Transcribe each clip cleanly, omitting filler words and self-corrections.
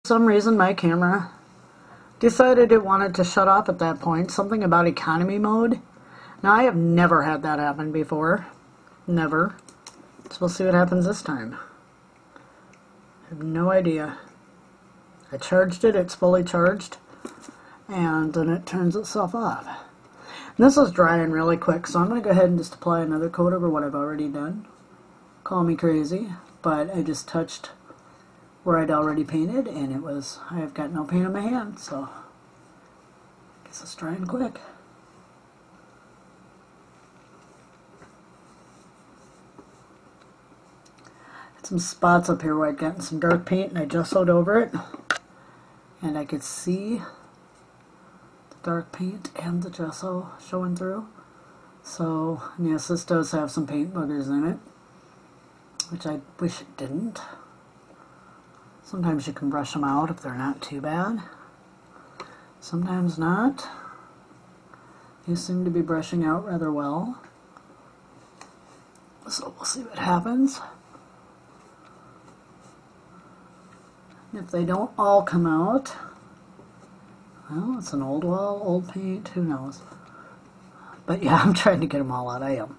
For some reason my camera decided it wanted to shut off at that point. Something about economy mode. Now I have never had that happen before. Never. So we'll see what happens this time. I have no idea. I charged it, it's fully charged, and then it turns itself off. And this is drying really quick, so I'm going to go ahead and just apply another coat over what I've already done. Call me crazy, but I just touched where I'd already painted, and it was, I've got no paint on my hand, so I guess it's drying quick. Some spots up here where I'd gotten some dark paint and I gessoed over it, and I could see the dark paint and the gesso showing through. So yes, this does have some paint boogers in it, which I wish it didn't. Sometimes you can brush them out if they're not too bad, sometimes not. These seem to be brushing out rather well, so we'll see what happens. If they don't all come out, well, it's an old wall, old paint, who knows. But yeah, I'm trying to get them all out. I am.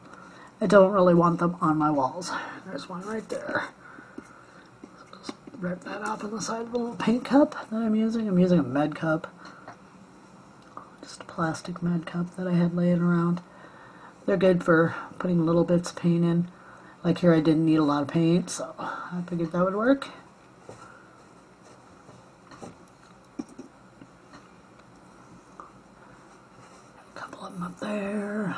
I don't really want them on my walls. There's one right there. Just rip that off on the side of a little paint cup that I'm using. I'm using a med cup. Just a plastic med cup that I had laying around. They're good for putting little bits of paint in. Like here I didn't need a lot of paint, so I figured that would work. Up there.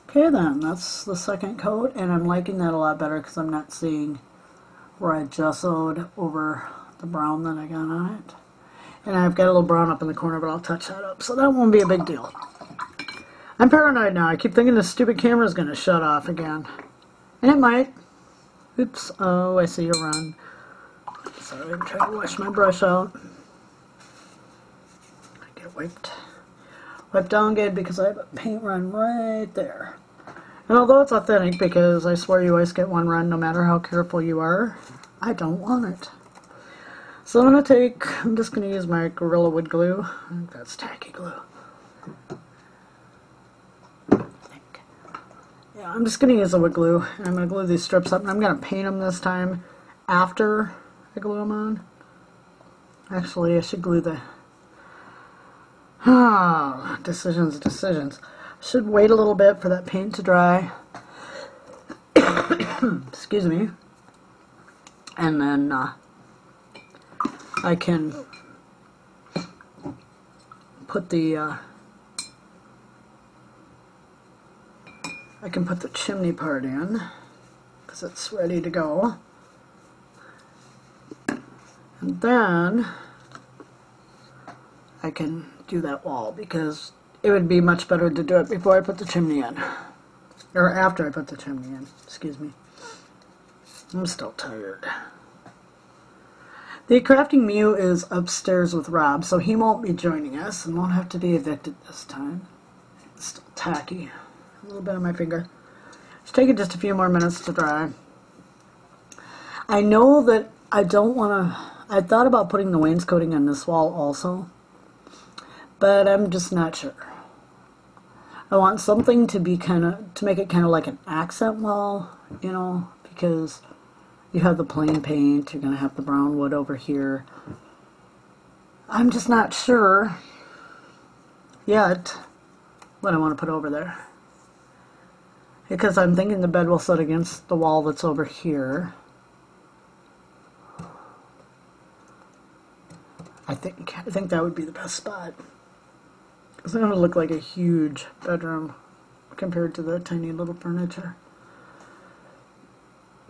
Okay then, that's the second coat, and I'm liking that a lot better because I'm not seeing where I gessoed over the brown that I got on it. And I've got a little brown up in the corner, but I'll touch that up, so that won't be a big deal. I'm paranoid now. I keep thinking this stupid camera's going to shut off again. And it might. Oops. Oh, I see you run. Sorry, I'm trying to wash my brush out. Wiped down good because I have a paint run right there. And although it's authentic, because I swear you always get one run no matter how careful you are, I don't want it. So I'm just going to use my Gorilla Wood glue. I think that's tacky glue. Yeah, I'm just going to use the wood glue. And I'm going to glue these strips up, and I'm going to paint them this time after I glue them on. Actually, I should glue the... Oh, decisions. Should wait a little bit for that paint to dry. Excuse me. And then I can put the chimney part in because it's ready to go. And then I can do that wall because it would be much better to do it before I put the chimney in, or after I put the chimney in. Excuse me. I'm still tired. The Crafting Mew is upstairs with Rob, so he won't be joining us and won't have to be evicted this time. It's still tacky. A little bit on my finger. It's taking just a few more minutes to dry. I know that I don't want to... I thought about putting the wainscoting on this wall also, but I'm just not sure. I want something to be to make it kind of like an accent wall, you know, because you have the plain paint, you're going to have the brown wood over here. I'm just not sure yet what I want to put over there. Because I'm thinking the bed will sit against the wall that's over here. I think that would be the best spot. It's going to look like a huge bedroom compared to the tiny little furniture.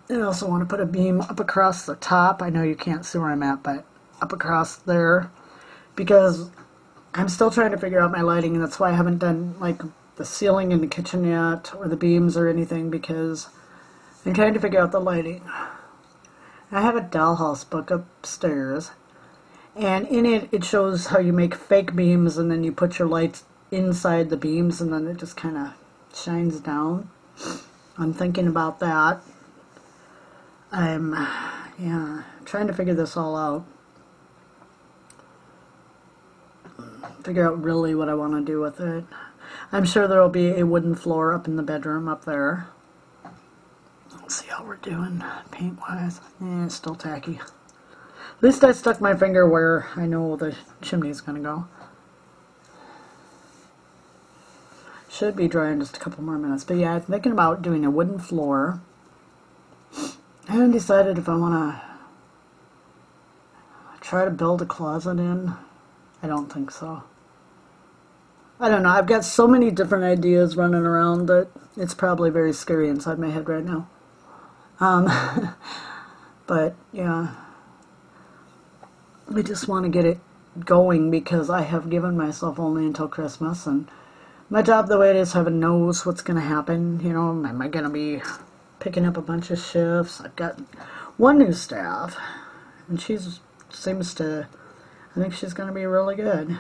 And I also want to put a beam up across the top. I know you can't see where I'm at, but up across there. Because I'm still trying to figure out my lighting, and that's why I haven't done like the ceiling in the kitchen yet, or the beams or anything, because I'm trying to figure out the lighting. I have a dollhouse book upstairs. And in it, it shows how you make fake beams, and then you put your lights inside the beams, and then it just kind of shines down. I'm thinking about that. I'm yeah, trying to figure this all out. Figure out really what I want to do with it. I'm sure there will be a wooden floor up in the bedroom up there. Let's see how we're doing paint-wise. It's still tacky. At least I stuck my finger where I know the chimney's going to go. Should be dry in just a couple more minutes. But yeah, I'm thinking about doing a wooden floor. I haven't decided if I want to try to build a closet in. I don't think so. I don't know. I've got so many different ideas running around that it's probably very scary inside my head right now. But yeah, I just want to get it going because I have given myself only until Christmas, and my job the way it is, heaven knows what's going to happen. You know, am I going to be picking up a bunch of shifts? I've got one new staff, and she seems to, I think she's going to be really good.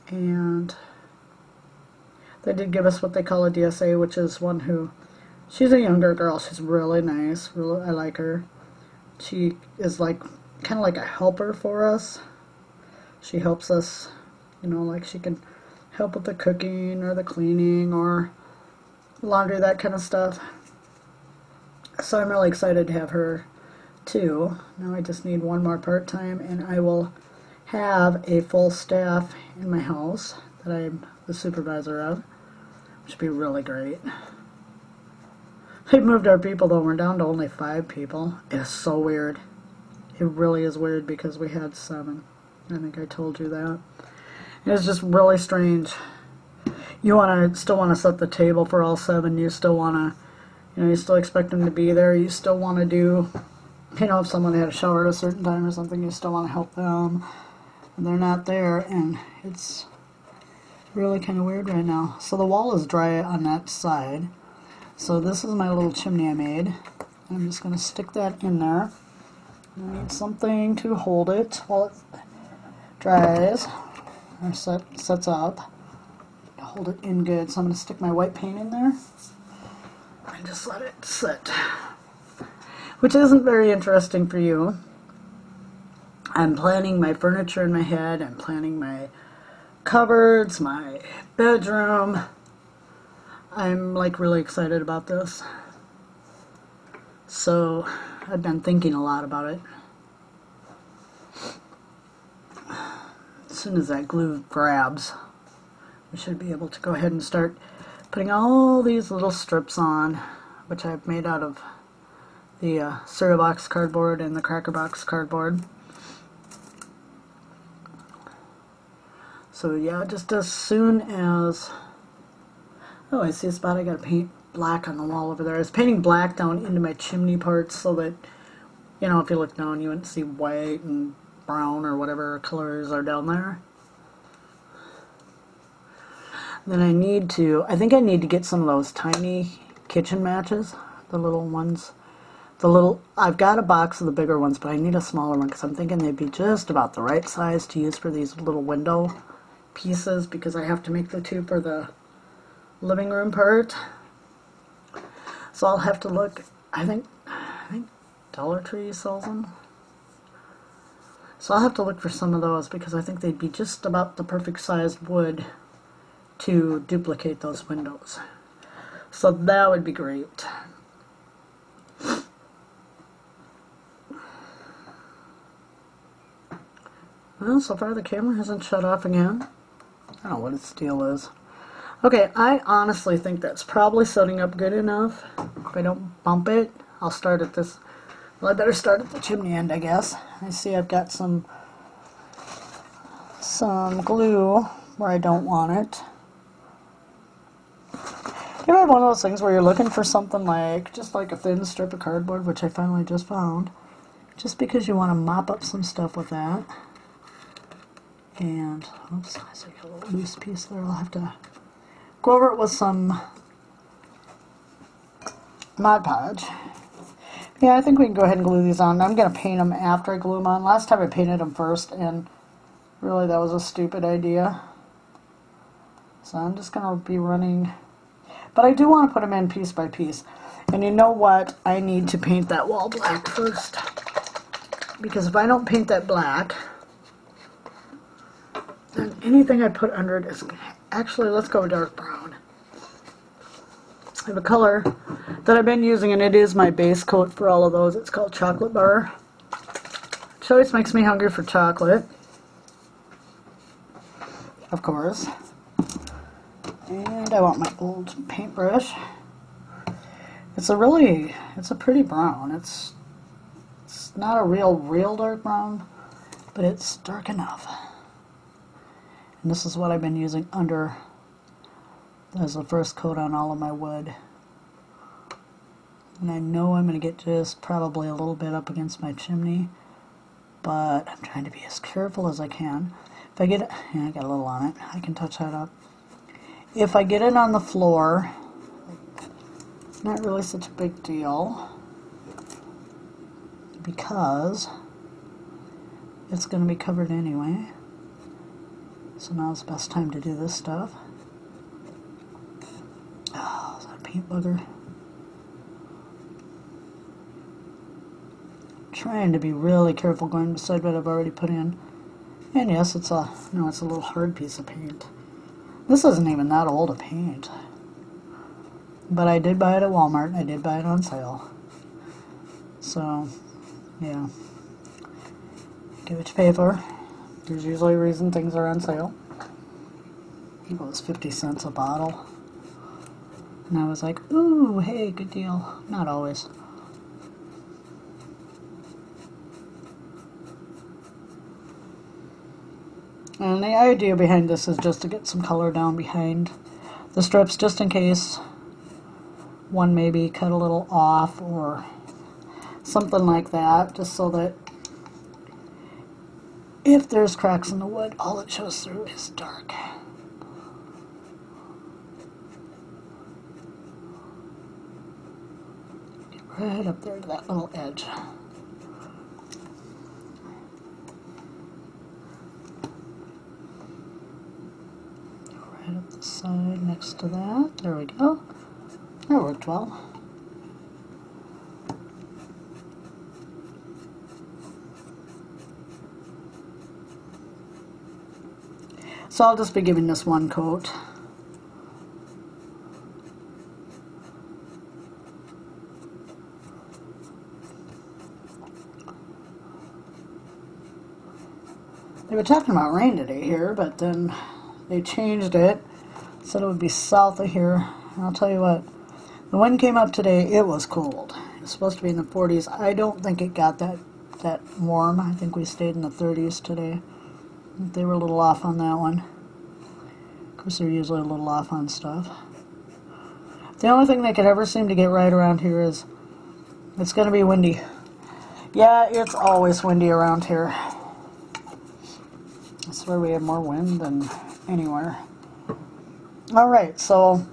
And they did give us what they call a DSA, which is one who, she's a younger girl. She's really nice. Really, I like her. She is like kind of like a helper for us. She helps us, you know, like she can help with the cooking or the cleaning or laundry, that kind of stuff. So I'm really excited to have her too. Now I just need one more part-time, and I will have a full staff in my house that I'm the supervisor of, which would be really great. They've moved our people though. We're down to only 5 people. It's so weird. It really is weird because we had 7. I think I told you that. It's just really strange. You still want to set the table for all 7. You still want to, you know, you still expect them to be there. You still want to do, you know, if someone had a shower at a certain time or something, you still want to help them. And they're not there, and it's really kind of weird right now. So the wall is dry on that side. So this is my little chimney I made. I'm just going to stick that in there. I need something to hold it while it dries or sets up. Hold it in good. So I'm going to stick my white paint in there and just let it sit. Which isn't very interesting for you. I'm planning my furniture in my head. I'm planning my cupboards, my bedroom. I'm like really excited about this. So I've been thinking a lot about it. As soon as that glue grabs, we should be able to go ahead and start putting all these little strips on, which I've made out of the cereal box cardboard and the cracker box cardboard. So yeah, just as soon as, oh, I see a spot I gotta paint black on the wall over there. I was painting black down into my chimney parts so that, you know, if you look down you wouldn't see white and brown or whatever colors are down there. Then I think I need to get some of those tiny kitchen matches, the little ones. I've got a box of the bigger ones, but I need a smaller one because I'm thinking they'd be just about the right size to use for these little window pieces, because I have to make the 2 for the living room part. So I'll have to look. I think Dollar Tree sells them. So I'll have to look for some of those because I think they'd be just about the perfect sized wood to duplicate those windows. So that would be great. Well, so far the camera hasn't shut off again. I don't know what its deal is. Okay, I honestly think that's probably setting up good enough. If I don't bump it, I'll start at this. Well, I better start at the chimney end, I guess. I see I've got some glue where I don't want it. You ever have one of those things where you're looking for something like, just like a thin strip of cardboard, which I finally just found, just because you want to mop up some stuff with that. And, oops, I see a little loose piece there. I'll have to go over it with some Mod Podge. Yeah, I think we can go ahead and glue these on. I'm going to paint them after I glue them on. Last time I painted them first, and really that was a stupid idea. So I'm just going to be running. But I do want to put them in piece by piece. And you know what? I need to paint that wall black first. Because if I don't paint that black, then anything I put under it is... Actually, let's go dark brown. I have a color that I've been using, and it is my base coat for all of those. It's called Chocolate Bar. Which always makes me hungry for chocolate. Of course. And I want my old paintbrush. It's a pretty brown. It's not a real dark brown, but it's dark enough. And this is what I've been using under as the first coat on all of my wood. And I know I'm going to get just probably a little bit up against my chimney, but I'm trying to be as careful as I can. If I get it, yeah, I got a little on it. I can touch that up. If I get it on the floor, it's not really such a big deal because it's going to be covered anyway. So now's the best time to do this stuff. Oh, is that a paint bugger? Trying to be really careful going beside what I've already put in. And yes, it's a little hard piece of paint. This isn't even that old a paint. But I did buy it at Walmart, and I did buy it on sale. So, yeah. Get what you pay for. There's usually a reason things are on sale. I think it was 50 cents a bottle. And I was like, ooh, hey, good deal. Not always. And the idea behind this is just to get some color down behind the strips, just in case one maybe cut a little off or something like that, just so that if there's cracks in the wood, all it shows through is dark. Get right up there to that little edge. Right up the side next to that. There we go. That worked well. So I'll just be giving this one coat. They were talking about rain today here, but then they changed it. Said it would be south of here. And I'll tell you what, the wind came up today, it was cold. It was supposed to be in the 40s. I don't think it got that warm. I think we stayed in the 30s today. They were a little off on that one. Of course, they're usually a little off on stuff. The only thing they could ever seem to get right around here is it's going to be windy. Yeah, it's always windy around here. I swear we have more wind than anywhere. Alright, so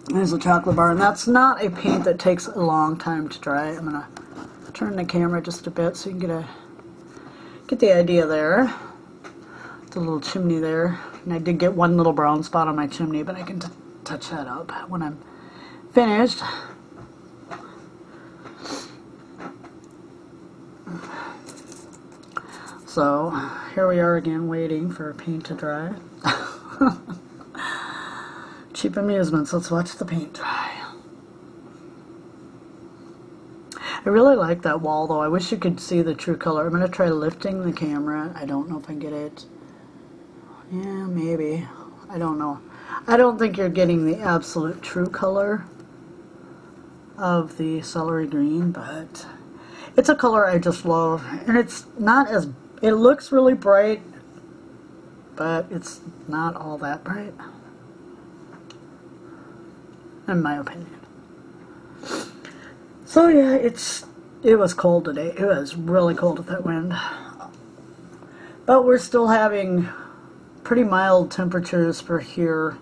there's a chocolate bar, and that's not a paint that takes a long time to dry. I'm going to turn the camera just a bit so you can get the idea there. The little chimney there, and I did get one little brown spot on my chimney, but I can touch that up when I'm finished. So here we are again, waiting for paint to dry. Cheap amusements. Let's watch the paint dry. I really like that wall, though. I wish you could see the true color. I'm going to try lifting the camera. I don't know if I can get it. Yeah, maybe. I don't know. I don't think you're getting the absolute true color of the celery green, but it's a color I just love. And it's not as... It looks really bright, but it's not all that bright, in my opinion. So yeah, it was cold today. It was really cold with that wind. But we're still having pretty mild temperatures for here.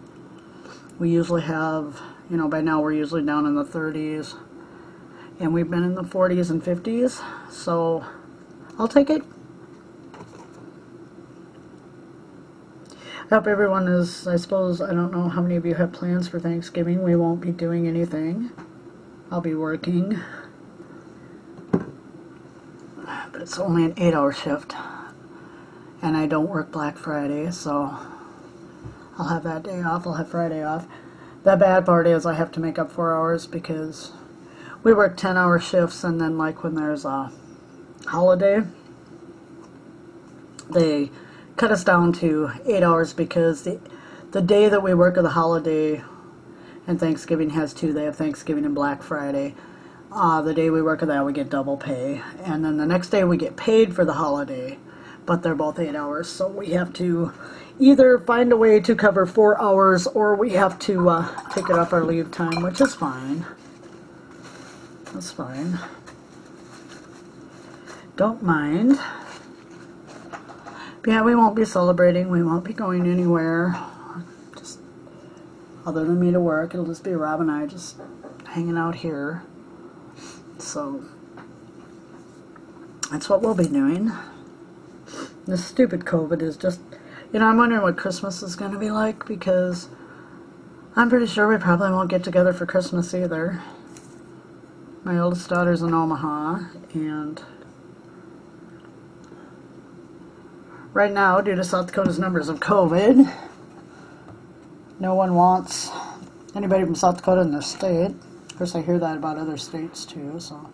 We usually have, you know, by now we're usually down in the 30s. And we've been in the 40s and 50s. So I'll take it. I hope everyone is, I suppose, I don't know how many of you have plans for Thanksgiving. We won't be doing anything. I'll be working. But it's only an 8-hour shift. And I don't work Black Friday, so I'll have that day off. I'll have Friday off. The bad part is I have to make up 4 hours because we work 10-hour shifts, and then like when there's a holiday, they cut us down to 8 hours because the day that we work of the holiday and Thanksgiving has two. They have Thanksgiving and Black Friday. The day we work of that, we get double pay. And then the next day we get paid for the holiday, but they're both 8 hours. So we have to either find a way to cover 4 hours, or we have to take it off our leave time, which is fine. That's fine. Don't mind. But yeah, we won't be celebrating. We won't be going anywhere. Just other than me to work. It'll just be Rob and I just hanging out here. So that's what we'll be doing. This stupid COVID is just, you know, I'm wondering what Christmas is going to be like, because I'm pretty sure we probably won't get together for Christmas either. My oldest daughter's in Omaha, and right now, due to South Dakota's numbers of COVID, no one wants anybody from South Dakota in their state. Of course, I hear that about other states too, so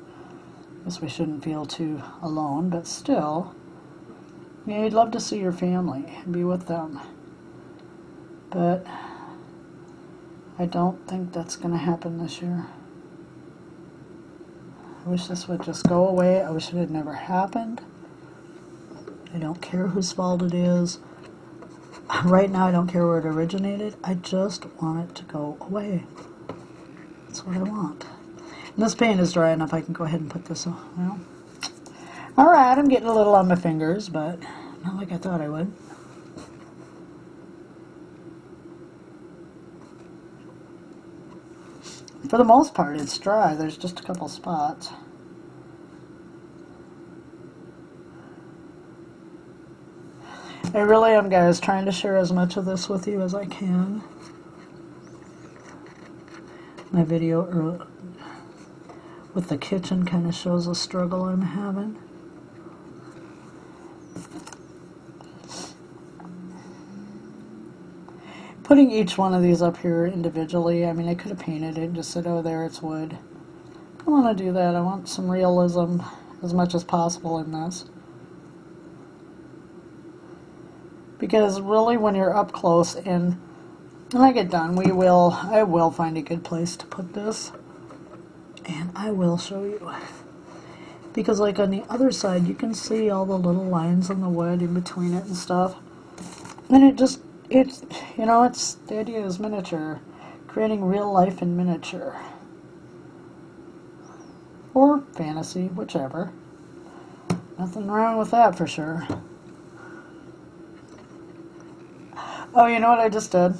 I guess we shouldn't feel too alone, but still, yeah, you'd love to see your family and be with them. But I don't think that's going to happen this year. I wish this would just go away. I wish it had never happened. I don't care whose fault it is. Right now, I don't care where it originated. I just want it to go away. That's what I want. And this paint is dry enough. I can go ahead and put this on. Well, all right, I'm getting a little on my fingers, but not like I thought I would. For the most part, it's dry. There's just a couple spots. I really am, guys, trying to share as much of this with you as I can. My video with the kitchen kind of shows the struggle I'm having. Putting each one of these up here individually, I mean, I could have painted it and just said, oh, there, it's wood. I don't want to do that. I want some realism as much as possible in this. Because really, when you're up close, and when I get done, I will find a good place to put this. And I will show you. Because like on the other side, you can see all the little lines on the wood in between it and stuff. And it's, you know, it's, the idea is miniature. Creating real life in miniature. Or fantasy, whichever. Nothing wrong with that for sure. Oh, you know what I just did?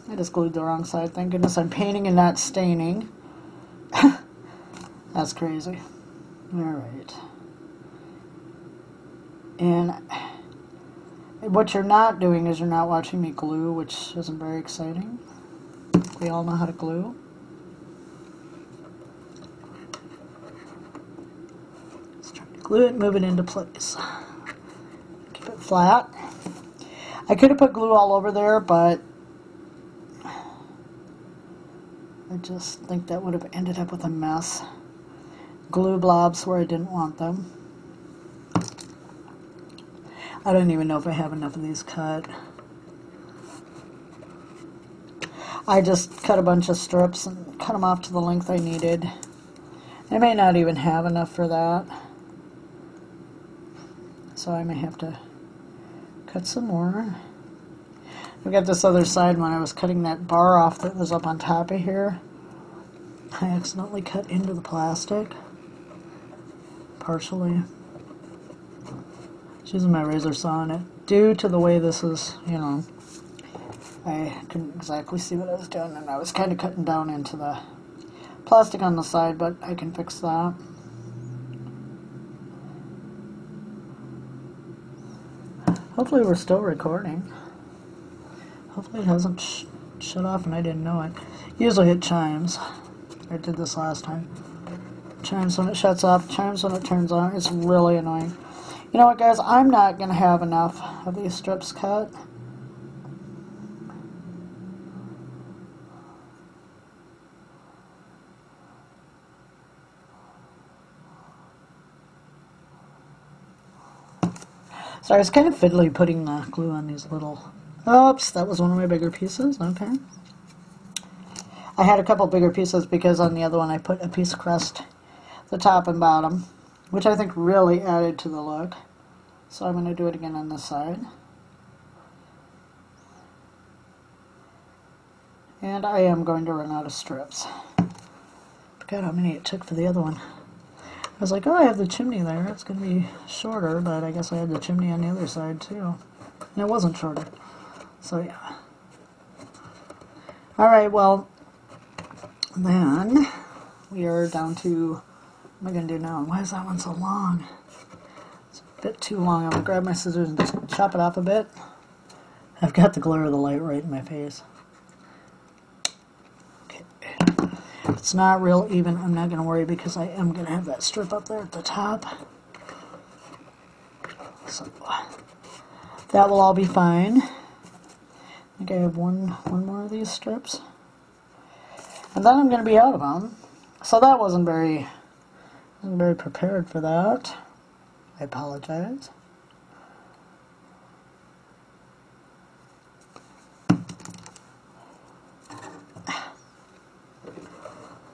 I just glued the wrong side. Thank goodness I'm painting and not staining. That's crazy. Alright. And what you're not doing is you're not watching me glue, which isn't very exciting. We all know how to glue. Just trying to glue it, move it into place. Keep it flat. I could have put glue all over there, but I just think that would have ended up with a mess. Glue blobs where I didn't want them. I don't even know if I have enough of these cut. I just cut a bunch of strips and cut them off to the length I needed. I may not even have enough for that, so I may have to cut some more. I've got this other side when I was cutting that bar off that was up on top of here. I accidentally cut into the plastic, partially. Just using my razor saw on it. Due to the way this is, you know, I couldn't exactly see what I was doing, and I was kind of cutting down into the plastic on the side, but I can fix that. Hopefully we're still recording. Hopefully it hasn't shut off and I didn't know it. Usually it chimes. I did this last time. Chimes when it shuts off, chimes when it turns on. It's really annoying. You know what, guys? I'm not going to have enough of these strips cut. So I was kind of fiddly putting the glue on these little... Oops, that was one of my bigger pieces. Okay. I had a couple bigger pieces because on the other one I put a piece of crust, the top and bottom, which I think really added to the look. So I'm going to do it again on this side. And I am going to run out of strips. Forgot how many it took for the other one. I was like, oh, I have the chimney there. It's going to be shorter, but I guess I had the chimney on the other side too. And it wasn't shorter. So yeah. Alright, well, then we are down to, what am I going to do now? Why is that one so long? It's a bit too long. I'm going to grab my scissors and just chop it off a bit. I've got the glare of the light right in my face. Okay. If it's not real even, I'm not going to worry because I am going to have that strip up there at the top. So that will all be fine. I think I have one more of these strips. And then I'm going to be out of them. So that wasn't very prepared for that. I apologize.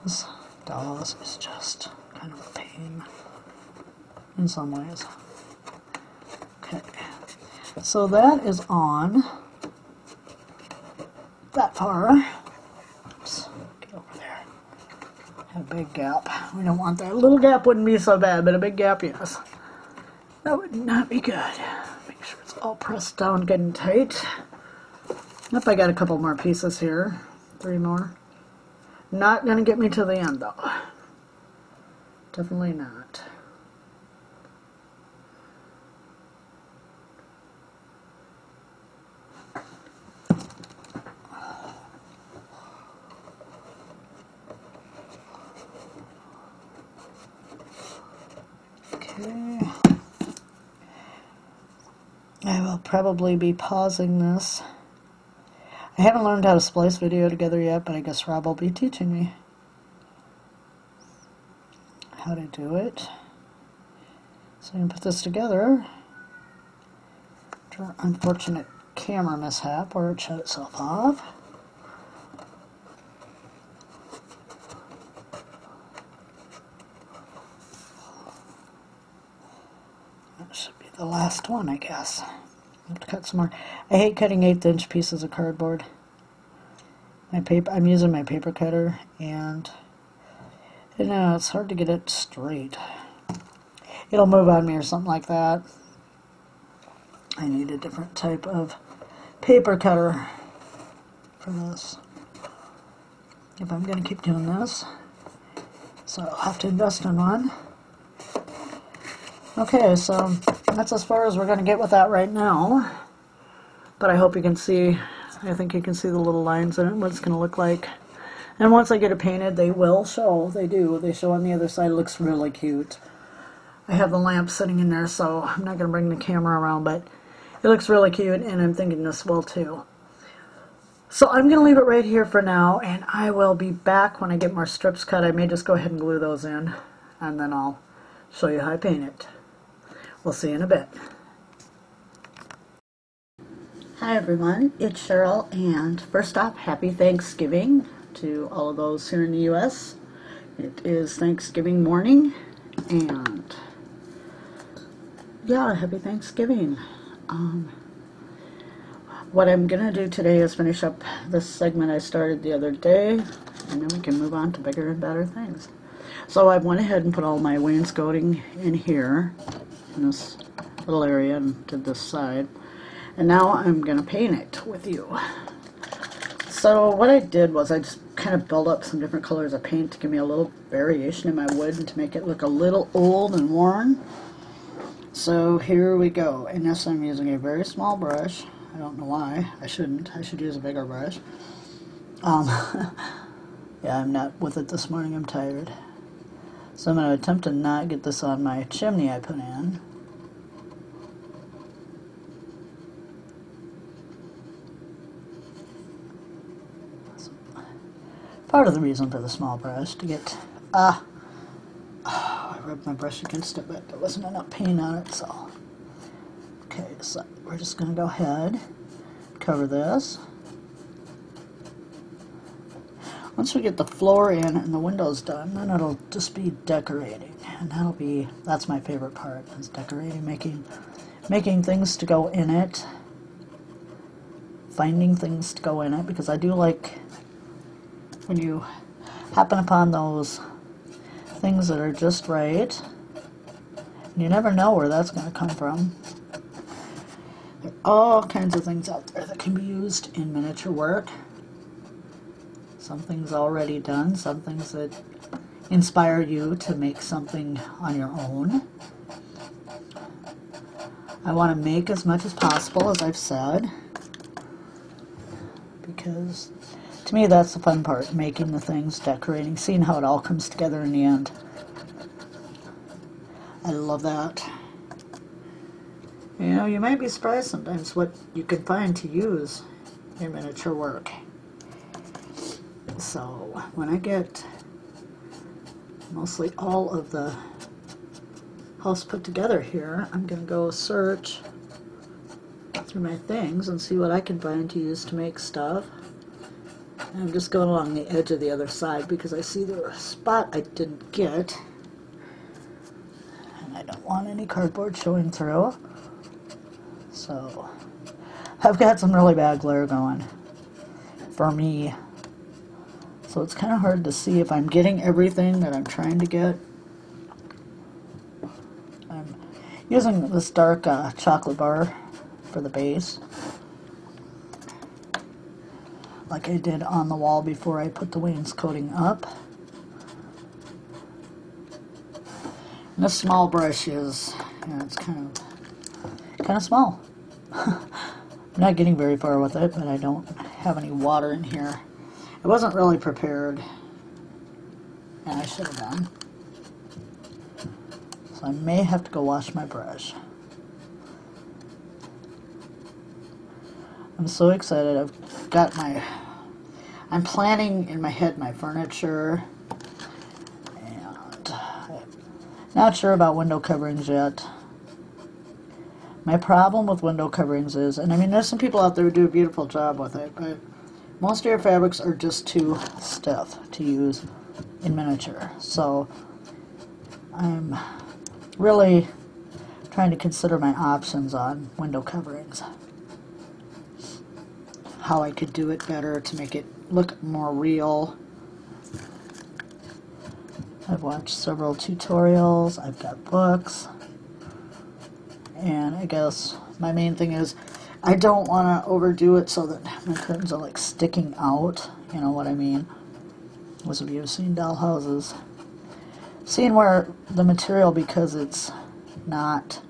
This dawes is just kind of a pain in some ways. Okay, so that is on that far. Oops, get over there. A big gap. We don't want that. A little gap wouldn't be so bad, but a big gap, yes. That would not be good. Make sure it's all pressed down good and tight. Yep, I got a couple more pieces here. 3 more. Not going to get me to the end, though. Definitely not. Okay. I will probably be pausing this. I haven't learned how to splice video together yet, but I guess Rob will be teaching me how to do it. So I'm going to put this together. After an unfortunate camera mishap where it shut itself off. That should be the last one, I guess. I have to cut some more. I hate cutting 1/8" pieces of cardboard. I'm using my paper cutter, and you know, it's hard to get it straight. It'll move on me or something like that. I need a different type of paper cutter for this if I'm going to keep doing this. So I'll have to invest in one. Okay, so that's as far as we're going to get with that right now. But I hope you can see, I think you can see the little lines in it, what it's going to look like. And once I get it painted, they will show. They do. They show on the other side. It looks really cute. I have the lamp sitting in there, so I'm not going to bring the camera around, but it looks really cute, and I'm thinking this will too. So I'm going to leave it right here for now, and I will be back when I get more strips cut. I may just go ahead and glue those in, and then I'll show you how I paint it. We'll see you in a bit. Hi everyone, it's Cheryl, and first off, happy Thanksgiving to all of those here in the U.S. It is Thanksgiving morning, and yeah, happy Thanksgiving. What I'm going to do today is finish up this segment I started the other day, and then we can move on to bigger and better things. So I went ahead and put all my wainscoting in here, in this little area, and did this side. And now I'm going to paint it with you. So what I did was I just kind of built up some different colors of paint to give me a little variation in my wood and to make it look a little old and worn. So here we go. And yes, I'm using a very small brush. I don't know why. I shouldn't. I should use a bigger brush. Yeah, I'm not with it this morning. I'm tired. So I'm going to attempt to not get this on my chimney I put in. Part of the reason for the small brush, to get, I rubbed my brush against it, but there wasn't enough paint on it, so. Okay, so we're just going to go ahead, cover this. Once we get the floor in and the windows done, then it'll just be decorating, and that's my favorite part, is decorating, making things to go in it, finding things to go in it, because I do like when you happen upon those things that are just right, and you never know where that's going to come from. There are all kinds of things out there that can be used in miniature work. Some things already done, some things that inspire you to make something on your own. I want to make as much as possible, as I've said, because to me that's the fun part, making the things, decorating, seeing how it all comes together in the end. I love that. You know, you might be surprised sometimes what you can find to use in miniature work. So when I get mostly all of the house put together here, I'm going to go search through my things and see what I can find to use to make stuff. And I'm just going along the edge of the other side because I see there was a spot I didn't get, and I don't want any cardboard showing through. So I've got some really bad glare going for me. So it's kind of hard to see if I'm getting everything that I'm trying to get. I'm using this dark chocolate bar for the base, like I did on the wall before I put the wainscoting up. And this small brush is, it's kind of small. I'm not getting very far with it, but I don't have any water in here. I wasn't really prepared, and I should have done. So I may have to go wash my brush. I'm so excited. I'm planning in my head my furniture, and I'm not sure about window coverings yet. My problem with window coverings is, and I mean there's some people out there who do a beautiful job with it, but most of your fabrics are just too stiff to use in miniature. So I'm really trying to consider my options on window coverings. How I could do it better to make it look more real. I've watched several tutorials, I've got books, and I guess my main thing is I don't want to overdo it so that my curtains are like sticking out, you know what I mean? Those of you who've seen doll houses, seeing where the material, because it's not,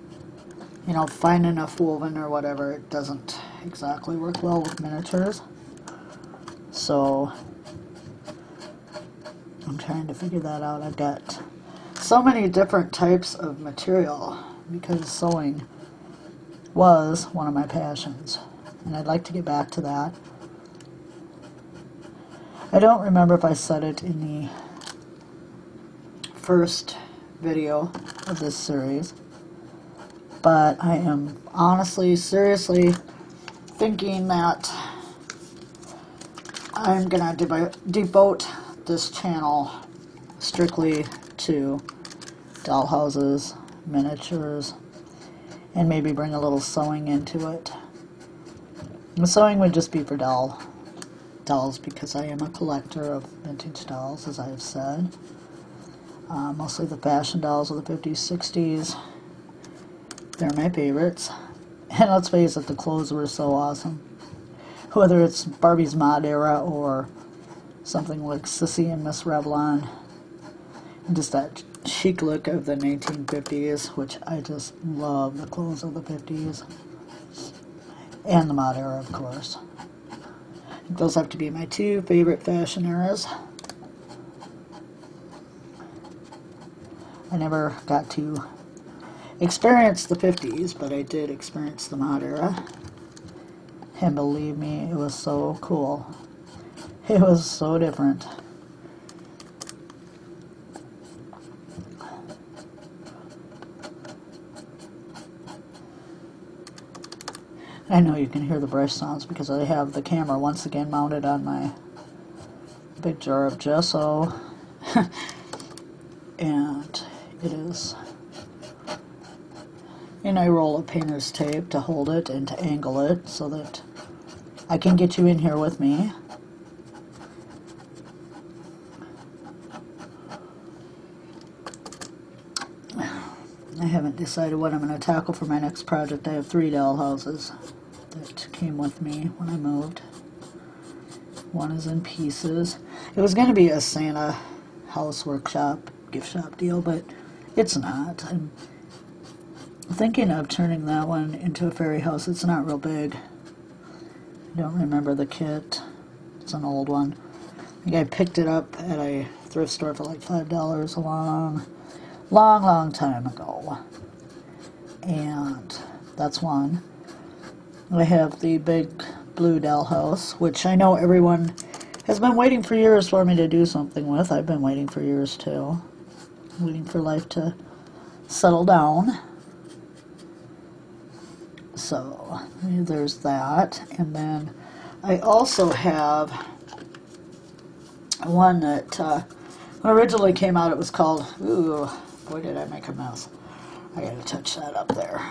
fine enough woven or whatever, it doesn't exactly work well with miniatures. So I'm trying to figure that out. I've got so many different types of material because sewing was one of my passions, and I'd like to get back to that. I don't remember if I said it in the first video of this series, but I am honestly, seriously thinking that I'm gonna devote this channel strictly to doll houses, miniatures, and maybe bring a little sewing into it. The sewing would just be for dolls because I am a collector of vintage dolls, as I have said. Mostly the fashion dolls of the 50s, 60s. They're my favorites. And let's face it, the clothes were so awesome. Whether it's Barbie's Mod era or something like Sissy and Miss Revlon. And just that chic look of the 1950s, which I just love the clothes of the 50s. And the Mod era, of course. I think those have to be my two favorite fashion eras. never got to experience the 50s, but I did experience the mod era. And believe me, it was so cool. It was so different. I know you can hear the brush sounds because I have the camera once again mounted on my big jar of gesso. And it is in a roll of painter's tape to hold it and to angle it so that I can get you in here with me. I haven't decided what I'm going to tackle for my next project. I have 3 doll houses that came with me when I moved. One is in pieces. It was going to be a Santa house workshop, gift shop deal, but it's not. I'm thinking of turning that one into a fairy house. It's not real big. I don't remember the kit. It's an old one. I think I picked it up at a thrift store for like $5 a long time ago. And that's one. I have the big blue doll house, which I know everyone has been waiting for years for me to do something with. I've been waiting for years too. Waiting for life to settle down. So there's that. And then I also have one that when it originally came out, it was called, ooh, boy did I make a mess. I gotta touch that up there.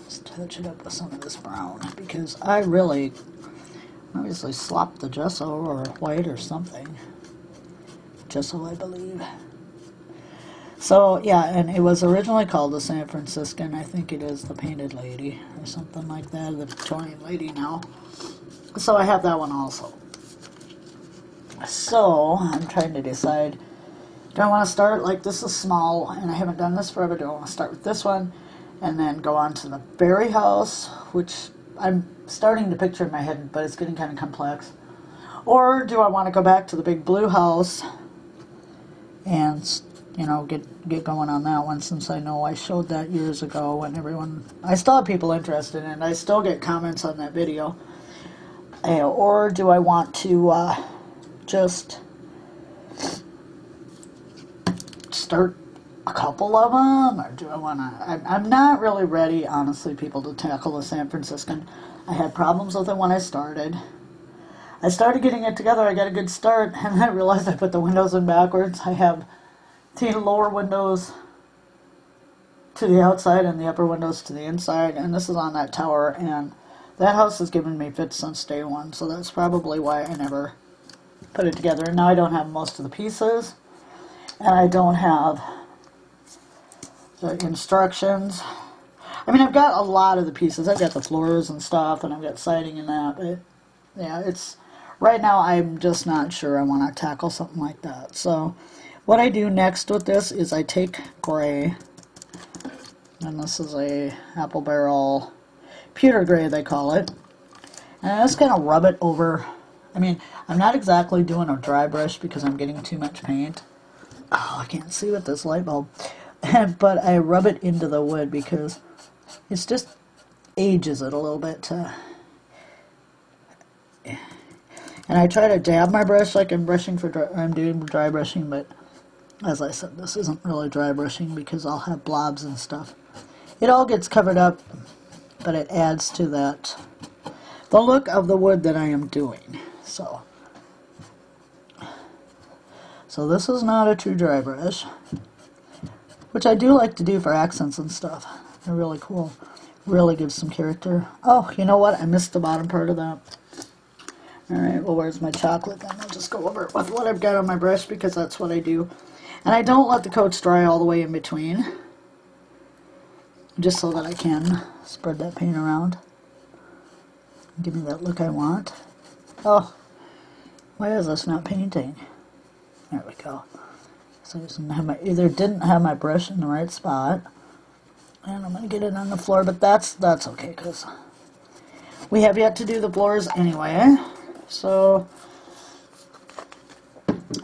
Just touch it up with some of this brown because I really obviously slopped the gesso or white or something. Gesso, I believe. So, yeah, and it was originally called the San Franciscan. I think it is the Painted Lady or something like that, the Victorian Lady now. So I have that one also. So, I'm trying to decide, do I want to start, like this is small, and I haven't done this forever, do I want to start with this one, and then go on to the fairy house, which I'm starting to picture in my head, but it's getting kind of complex. Or do I want to go back to the big blue house and, you know, get going on that one, since I know I showed that years ago and everyone, I still have people interested in it. I still get comments on that video. Or do I want to just start a couple of them, or do I want to, I'm not really ready, honestly, people, to tackle the San Franciscan. I had problems with it when I started. I started getting it together, I got a good start, and then I realized I put the windows in backwards. I have the lower windows to the outside and the upper windows to the inside, and this is on that tower, and that house has given me fits since day one, so that's probably why I never put it together. And now I don't have most of the pieces, and I don't have the instructions. I mean, I've got a lot of the pieces. I've got the floors and stuff, and I've got siding and that, but yeah, it's, right now I'm just not sure I want to tackle something like that. So what I do next with this is I take gray, and this is a apple barrel pewter gray they call it, and I just kind of rub it over. I mean, I'm not exactly doing a dry brush because I'm getting too much paint. Oh, I can't see with this light bulb. But I rub it into the wood because it's just ages it a little bit. And I try to dab my brush like I'm brushing for I'm doing dry brushing, but as I said, this isn't really dry brushing because I'll have blobs and stuff. It all gets covered up, but it adds to that, the look of the wood that I am doing. So this is not a true dry brush, which I do like to do for accents and stuff. They're really cool. Really gives some character. Oh, you know what? I missed the bottom part of that. Alright, well, where's my chocolate then? I'll just go over it with what I've got on my brush because that's what I do. And I don't let the coats dry all the way in between, just so that I can spread that paint around. Give me that look I want. Oh, why is this not painting? There we go. So I just didn't have either didn't have my brush in the right spot, and I'm going to get it on the floor, but that's okay because we have yet to do the floors anyway. So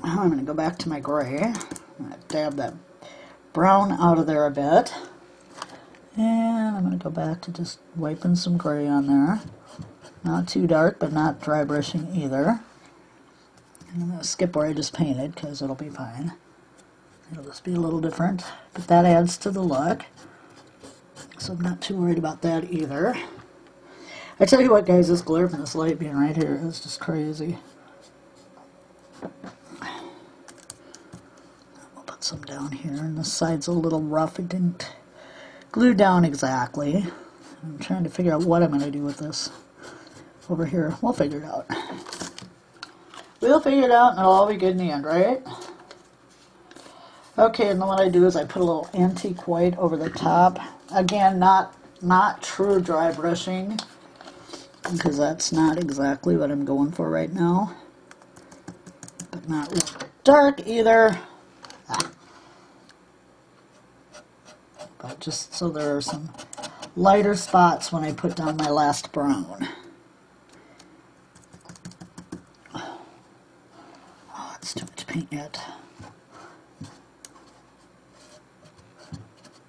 I'm going to go back to my gray. I'm going to dab that brown out of there a bit. And I'm going to go back to just wiping some gray on there. Not too dark, but not dry brushing either. And I'm going to skip where I just painted because it'll be fine. It'll just be a little different, but that adds to the look. So I'm not too worried about that either. I tell you what, guys, this glare from this light being right here is just crazy. We'll put some down here, and this side's a little rough. It didn't glue down exactly. I'm trying to figure out what I'm going to do with this over here. We'll figure it out. We'll figure it out, and it'll all be good in the end, right? Okay, and then what I do is I put a little antique white over the top. Again, not true dry brushing, because that's not exactly what I'm going for right now. But not really dark either. But just so there are some lighter spots when I put down my last brown. Oh, that's too much paint yet.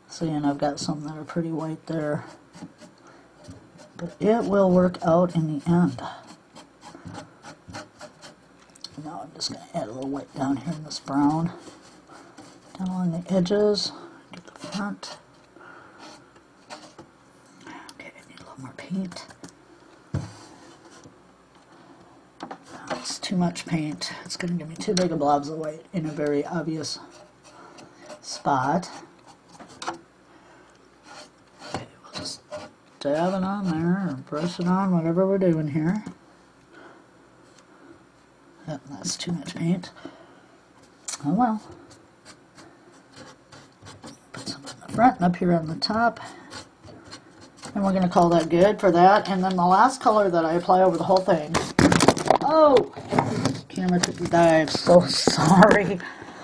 See, and I've got some that are pretty white there. But it will work out in the end. Now I'm just going to add a little white down here in this brown. Down along the edges. Do the front. Okay, I need a little more paint. That's too much paint. It's going to give me too big of blobs of white in a very obvious spot. Okay, we'll just dab it on there, or brush it on, whatever we're doing here. Yep, that's too much paint. Oh well. Put some on the front and up here on the top. And we're going to call that good for that. And then the last color that I apply over the whole thing. Oh! Camera took a dive. So sorry.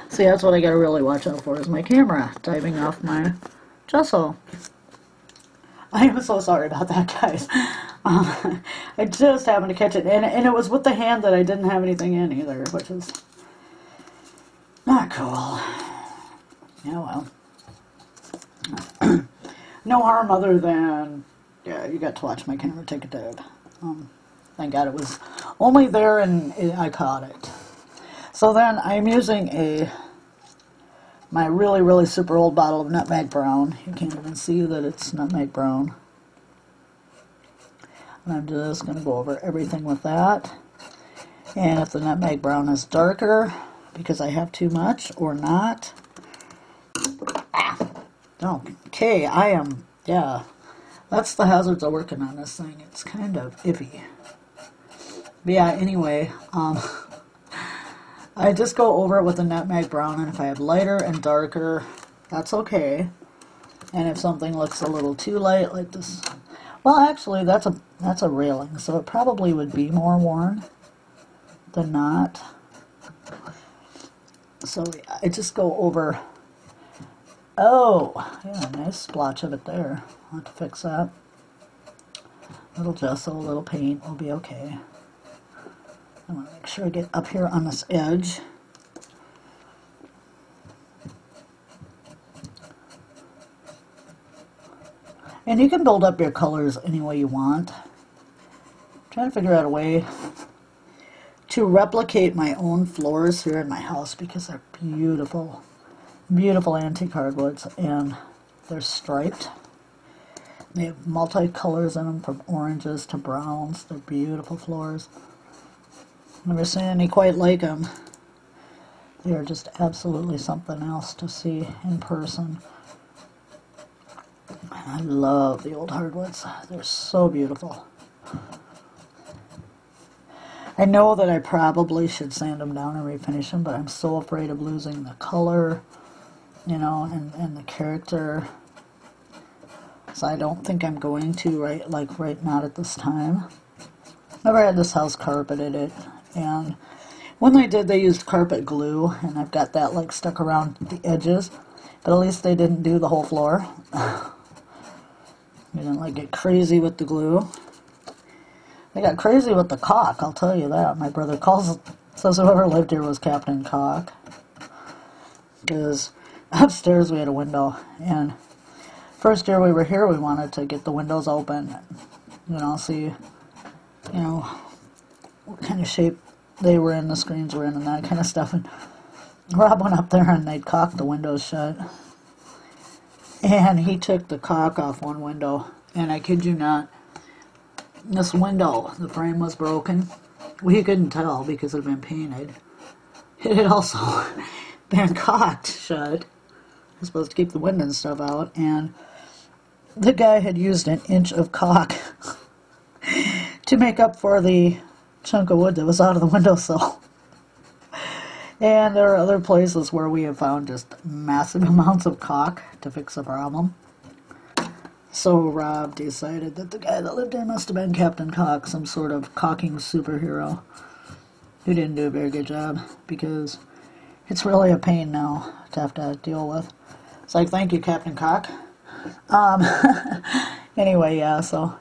See, that's what I got to really watch out for, is my camera diving off my gesso. I am so sorry about that, guys. I just happened to catch it, and it was with the hand that I didn't have anything in either, which is not cool. Yeah, well. No harm other than, yeah, you got to watch my camera take a dive. Thank God it was only there and I caught it. So then I'm using my really, really super old bottle of nutmeg brown. You can't even see that it's nutmeg brown. And I'm just going to go over everything with that. And if the nutmeg brown is darker, because I have too much, or not. Okay, yeah. That's the hazards of working on this thing. It's kind of iffy. But yeah, anyway, I just go over it with the nutmeg brown, and if I have lighter and darker, that's okay. And if something looks a little too light, like this, well, actually, that's a railing, so it probably would be more worn than not. So I just go over. Oh, yeah, a nice splotch of it there. I'll have to fix that. Little gesso, a little paint will be okay. I want to make sure I get up here on this edge. And you can build up your colors any way you want. I'm trying to figure out a way to replicate my own floors here in my house, because they're beautiful. Beautiful antique hardwoods, and they're striped. They have multi-colors in them, from oranges to browns. They're beautiful floors. Never seen any quite like them. They are just absolutely something else to see in person. I love the old hardwoods. They're so beautiful. I know that I probably should sand them down and refinish them, but I'm so afraid of losing the color, you know, and the character. So I don't think I'm going to, right not at this time. Never had this house carpeted, and when they did, they used carpet glue, and I've got that like stuck around the edges, but at least they didn't do the whole floor. They didn't like get crazy with the glue. They got crazy with the caulk, I'll tell you that. My brother says whoever lived here was Captain Caulk. because upstairs we had a window, and first year we were here we wanted to get the windows open, and, see, what kind of shape they were in, the screens were in, and that kind of stuff. And Rob went up there and they'd caulked the windows shut, and he took the caulk off one window, and I kid you not, this window, the frame was broken. We couldn't tell because it had been painted. It had also been caulked shut. It's supposed to keep the wind and stuff out, and the guy had used an inch of caulk to make up for the chunk of wood that was out of the windowsill. And there are other places where we have found just massive amounts of caulk to fix the problem. So Rob decided that the guy that lived there must have been Captain Caulk, some sort of caulking superhero, who didn't do a very good job, because it's really a pain now to have to deal with. It's like, thank you, Captain Caulk. Anyway, yeah, so.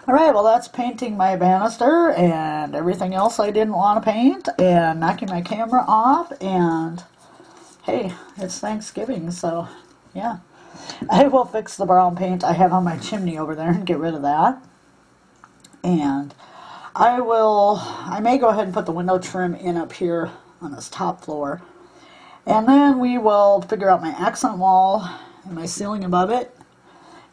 Alright, well, that's painting my banister and everything else I didn't want to paint, and knocking my camera off, and hey, it's Thanksgiving, so yeah. I will fix the brown paint I have on my chimney over there and get rid of that. And I may go ahead and put the window trim in up here on this top floor. And then we will figure out my accent wall and my ceiling above it,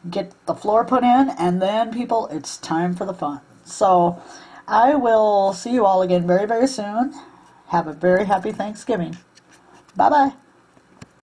get the floor put in, and then, people, it's time for the fun. So I will see you all again very, very soon. Have a very happy Thanksgiving. Bye-bye.